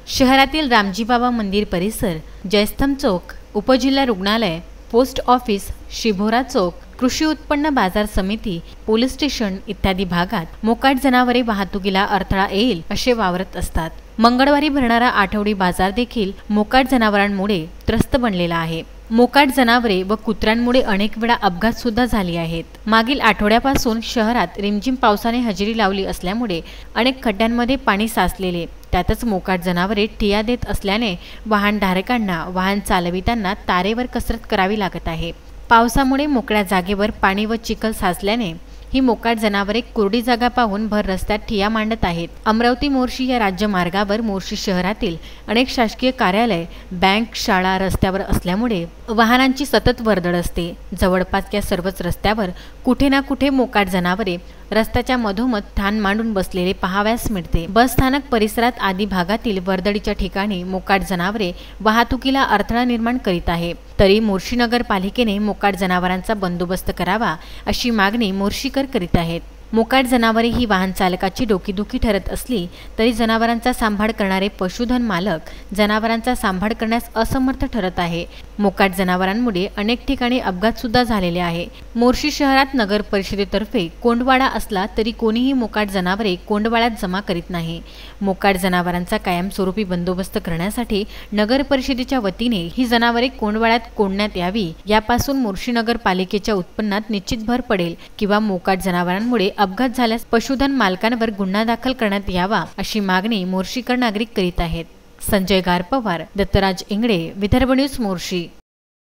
शहरातील रामजीबाबा मंदिर परिसर, जयस्तंभ चौक, उपजिल्हा रुग्णालय, पोस्ट ऑफिस, शिभोरा चौक, कृषी उत्पन्न बाजार समिती, पोलीस स्टेशन इत्यादी भागात मोकाट जनावरे वाहतुकीला अडथळा येईल असे वावरत असतात। मंगळवारी भरणारा आठवडी बाजार देखील मोकाट जनावरांमुळे त्रस्त बनलेला आहे। मोकाट जनावरे व कुत्र्यांमुळे अनेक वेळा अपघात सुद्धा झाले आहेत। मागील आठवड्यापासून शहरात रिमझिम पावसाने हजेरी लावली असल्यामुळे अनेक खड्ड्यांमध्ये पाणी साचलेले, त्यातच मोकाट जनावरे ठिया देत असल्याने वाहनधारकांना वाहन चालविताना तारेवर कसरत करावी लागत आहे। पावसामुळे मोकळ्या जागेवर पाणी व चिखल साचल्याने ही मोकाट जनावरे कोरडी जागा पाहून भर रस्त्यात ठिया मांडत आहेत। अमरावती मोर्शी या राज्य मार्गावर मोर्शी शहरातील अनेक शासकीय कार्यालय, बँक, शाळा रस्त्यावर असल्यामुळे वाहनांची सतत वर्दळ असते। जवळपास या सर्वच रस्त्यावर कुठे ना कुठे मोकाट जनावरे रस्त्याच्या मधोमध ठाण मांडून बसलेले पाहावयास मिळते। बस स्थानक परिसरात आदी भागातील वर्दळीच्या ठिकाणी मोकाट जनावरे वाहतुकीला अडथळा निर्माण करीत आहे। तरी मोर्शी नगरपालिकेने मोकाट जनावरांचा बंदोबस्त करावा अशी मागणी मोर्शीकर करीत आहेत। मोकाट जनावरे ही वाहन चालकाची डोकेदुखी ठरत असली तरी जनावरांचा सांभाळ करणारे पशुधन मालक जनावरांचा सांभाळ करण्यास असमर्थ ठरत आहे। मोकाट जनावरांमुळे अनेक ठिकाणी अपघात सुद्धा झालेले आहे। मोर्शी शहरात नगर परिषदेतर्फे कोंडवाडा असला तरी कोणीही मोकाट जनावरे कोंडवाड्यात जमा करीत नाही। मोकाट जनावरांचा कायमस्वरूपी बंदोबस्त करण्यासाठी नगर परिषदेच्या वतीने ही जनावरे कोंडवाड्यात कोंडण्यात यावी, यापासून मोर्शी नगरपालिकेच्या उत्पन्नात निश्चित भर पडेल किंवा मोकाट जनावरांमुळे अपघात झाल्यास पशुधन मालकांवर गुन्हा दाखल करण्यात यावा अशी मागणी मोर्शीकर नागरिक करीत आहेत। संजय गारपवार, दत्तराज इंगळे, विदर्भ न्यूज मोर्शी।